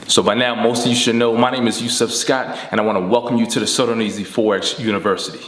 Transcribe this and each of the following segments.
So by now, most of you should know, my name is Yusef Scott, and I want to welcome you to the So Darn Easy Forex University.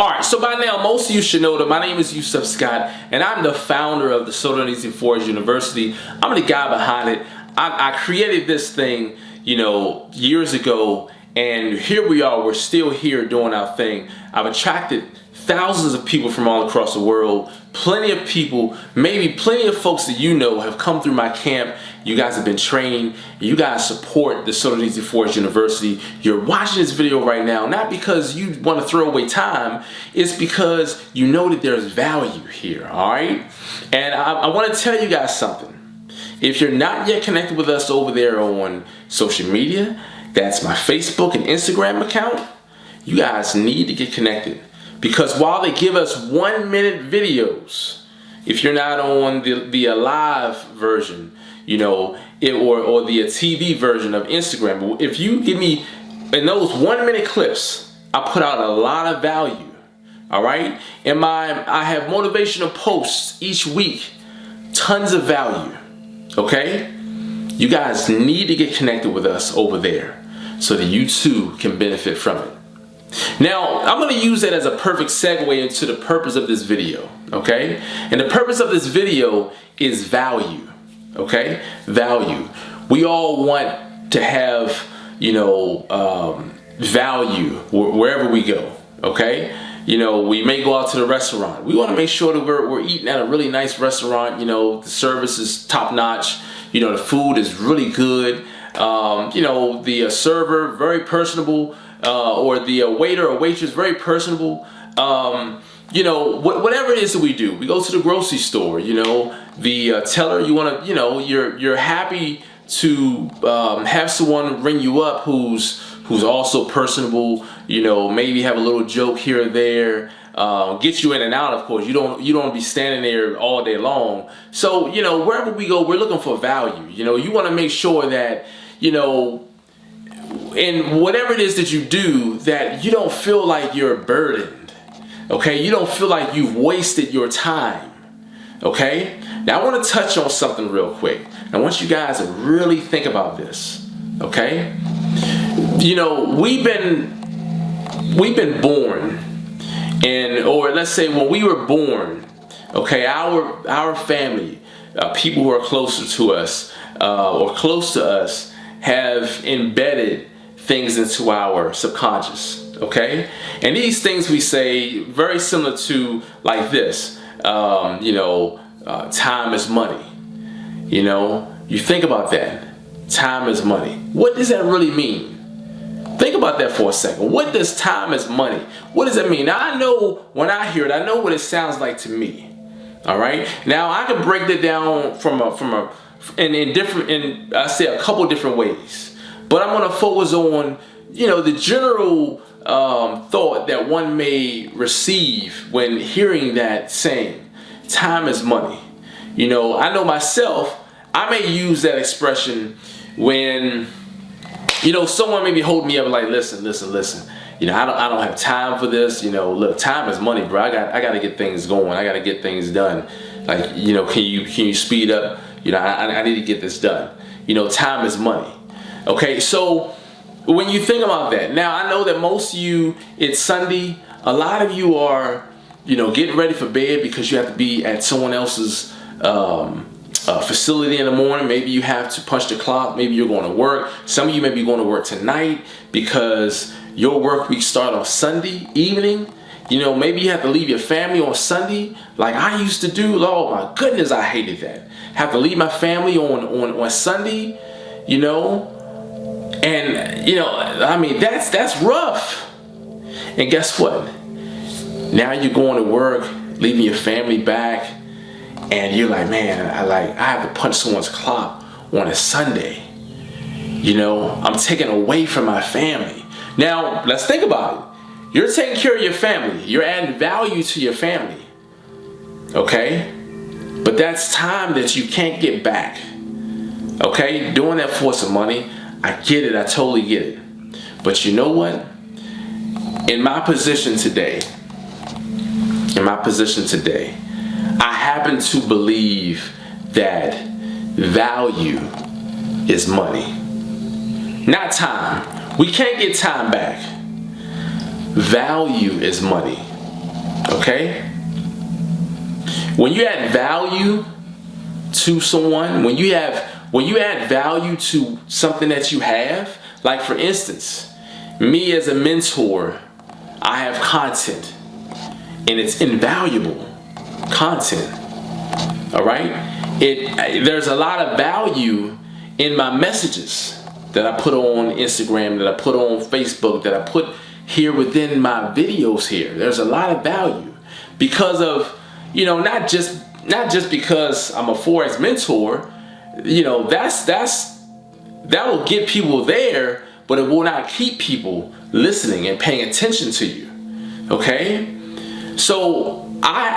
Alright, so by now, most of you should know that my name is Yusef Scott, and I'm the founder of the So Darn Easy Forex University. I'm the guy behind it. I created this thing, years ago, and here we are. We're still here doing our thing. I've attracted thousands of people from all across the world. Plenty of people, maybe plenty of folks that you know have come through my camp. You guys have been trained. You guys support the So Darn Easy Forex University. You're watching this video right now, not because you want to throw away time. It's because you know that there's value here, all right? And I want to tell you guys something. If you're not yet connected with us over there on social media, that's my Facebook and Instagram account, you guys need to get connected. Because while they give us 1-minute videos, if you're not on the live version, or the TV version of Instagram, if you give me, in those 1-minute clips, I put out a lot of value, all right? And I have motivational posts each week, tons of value, okay? You guys need to get connected with us over there so that you too can benefit from it. Now, I'm going to use that as a perfect segue into the purpose of this video, okay? And the purpose of this video is value, okay? Value. We all want to have, value wherever we go, okay? We may go out to the restaurant. We want to make sure that we're eating at a really nice restaurant. The service is top notch. The food is really good. The server, very personable. Or the waiter or waitress, very personable. Whatever it is that we do. We go to the grocery store, the teller, you want to, you're happy to have someone ring you up who's also personable, maybe have a little joke here or there, get you in and out, of course. You don't want to be standing there all day long. So, wherever we go, we're looking for value. You want to make sure that, and whatever it is that you do, that you don't feel like you're burdened, okay? You don't feel like you've wasted your time, okay? Now I want to touch on something real quick. I want you guys to really think about this, okay? We've been born, or let's say when we were born, okay, our family, people who are closer to us or close to us, have embedded things into our subconscious, okay? And these things we say very similar to like this, time is money. You think about that. Time is money. What does that really mean? Think about that for a second. What does time is money? What does that mean? Now I know when I hear it, I know what it sounds like to me. All right. Now I can break that down in I say a couple different ways, but I'm going to focus on the general thought that one may receive when hearing that saying, time is money. I know myself, I may use that expression when someone may be holding me up like, listen, I don't have time for this. Look, time is money, bro. I got to get things going. I got to get things done. Like, can you speed up? I need to get this done. Time is money. Okay, so when you think about that, now I know that most of you, it's Sunday. A lot of you are, getting ready for bed because you have to be at someone else's facility in the morning. Maybe you have to punch the clock. Maybe you're going to work. Some of you may be going to work tonight because your work week starts on Sunday evening. Maybe you have to leave your family on Sunday like I used to do. Oh my goodness, I hated that. Have to leave my family on Sunday, and I mean that's rough. And guess what? Now you're going to work, leaving your family back, and you're like, man, I have to punch someone's clock on a Sunday. I'm taking away from my family. Now let's think about it. You're taking care of your family. You're adding value to your family. Okay? But that's time that you can't get back. Okay? Doing that for some money. I get it. I totally get it. But you know what? In my position today, I happen to believe that value is money, not time. We can't get time back. Value is money. Okay? When you add value to someone, when you add value to something that you have, like for instance, me as a mentor, I have content and it's invaluable content. All right? There's a lot of value in my messages that I put on Instagram, that I put on Facebook, that I put here within my videos here. There's a lot of value because of, not just because I'm a Forex mentor, that will get people there, but it will not keep people listening and paying attention to you. Okay? So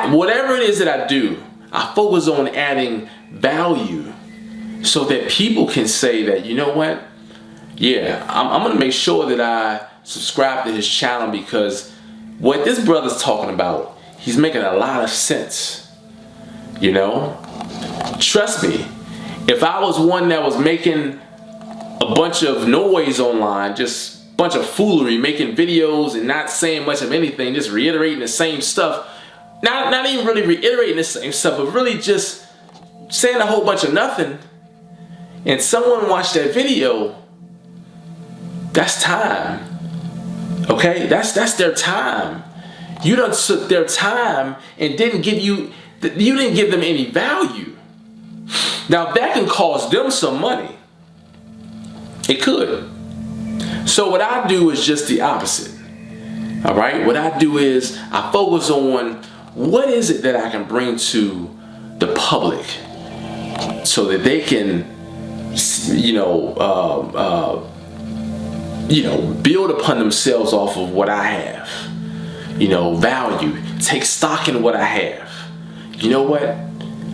whatever it is that I do, I focus on adding value so that people can say that, you know what? Yeah, I'm gonna make sure that I subscribe to his channel because what this brother's talking about, he's making a lot of sense. Trust me, if I was one that was making a bunch of noise online, just a bunch of foolery, making videos and not saying much of anything, just reiterating the same stuff, not even really reiterating the same stuff, but really just saying a whole bunch of nothing, and someone watched that video, that's time. Okay? That's their time. You done took their time and didn't give them any value. Now that can cost them some money. It could. So what I do is just the opposite. All right? What I do is I focus on what is it that I can bring to the public so that they can, build upon themselves off of what I have. Value. Take stock in what I have. You know what?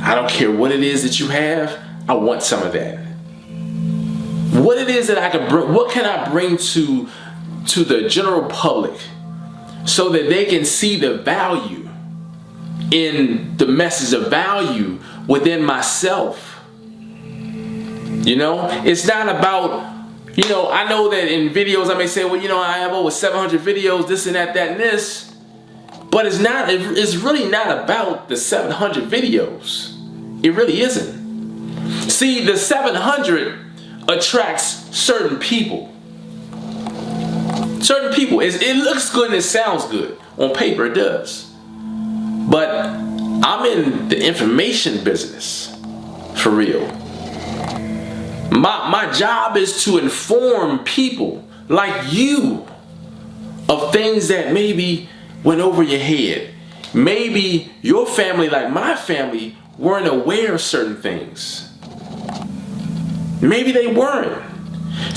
I don't care what it is that you have. I want some of that. What it is that I can bring, what can I bring to the general public so that they can see the value in the message of value within myself. It's not about, I know that in videos I may say, well, I have over 700 videos, this and that and this. But it's really not about the 700 videos. It really isn't. See, the 700 attracts certain people. Certain people. It looks good and it sounds good. On paper it does. But I'm in the information business. For real. My job is to inform people like you of things that maybe went over your head. Maybe your family, like my family, weren't aware of certain things. Maybe they weren't.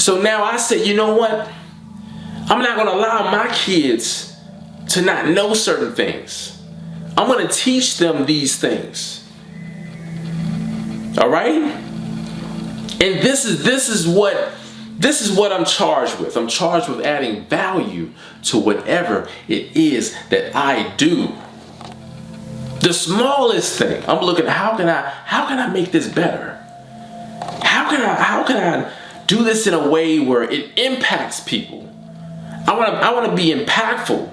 So now I said, you know what? I'm not going to allow my kids to not know certain things. I'm going to teach them these things. All right? And this is what I'm charged with. I'm charged with adding value to whatever it is that I do. The smallest thing. I'm looking, how can I make this better? How can I do this in a way where it impacts people? I want to be impactful.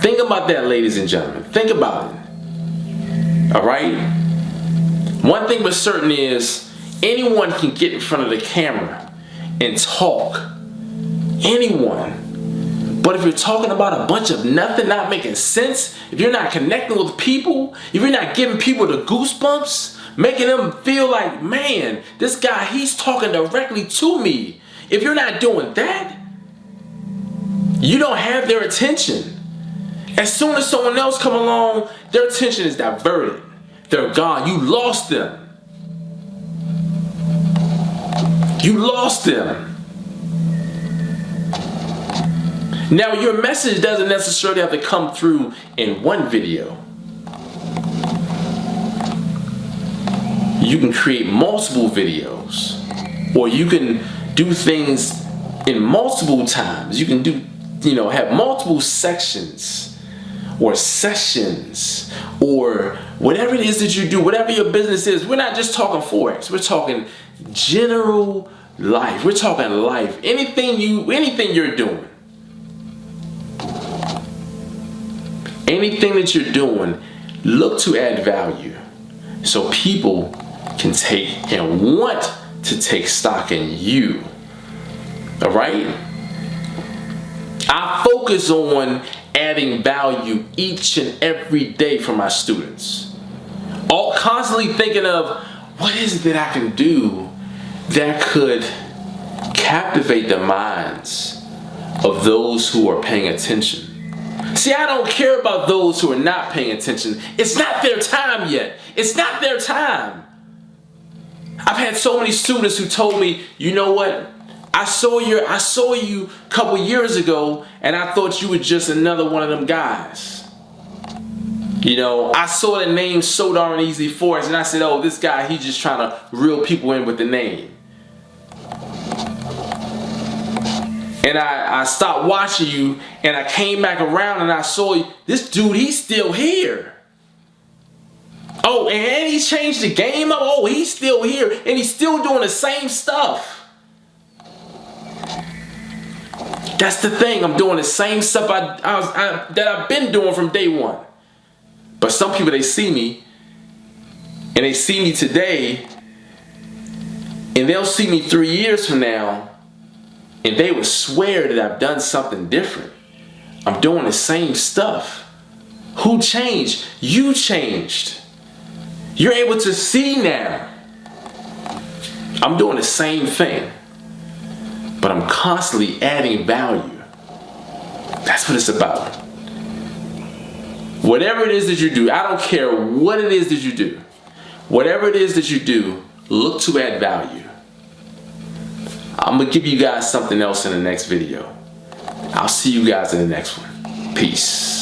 Think about that, ladies and gentlemen. Think about it. All right? One thing for certain is anyone can get in front of the camera and talk. Anyone. But if you're talking about a bunch of nothing, not making sense, if you're not connecting with people, if you're not giving people the goosebumps, making them feel like, man, this guy, he's talking directly to me. If you're not doing that, you don't have their attention. As soon as someone else come along, their attention is diverted. They're gone. You lost them. You lost them. Now, your message doesn't necessarily have to come through in one video. You can create multiple videos, or you can do things in multiple times. You can do, have multiple sections or sessions or whatever it is that you do, whatever your business is. We're not just talking Forex. We're talking general life. We're talking life. Anything you're doing. Anything that you're doing, look to add value so people can take and want to take stock in you. All right? I focus on adding value each and every day for my students. All constantly thinking of what is it that I can do that could captivate the minds of those who are paying attention. See, I don't care about those who are not paying attention. It's not their time yet. It's not their time. I've had so many students who told me, you know what? I saw you a couple years ago and I thought you were just another one of them guys. I saw the name So Darn Easy Forex and I said, oh, this guy, he's just trying to reel people in with the name. And I stopped watching you and I came back around and I saw you, this dude, he's still here. Oh, and he changed the game up. Oh, he's still here and he's still doing the same stuff. That's the thing. I'm doing the same stuff that I've been doing from day one. But some people, they see me and they see me today and they'll see me 3 years from now and they would swear that I've done something different. I'm doing the same stuff. Who changed? You changed. You're able to see now. I'm doing the same thing, but I'm constantly adding value. That's what it's about. Whatever it is that you do, I don't care what it is that you do. Whatever it is that you do, look to add value. I'm going to give you guys something else in the next video. I'll see you guys in the next one. Peace.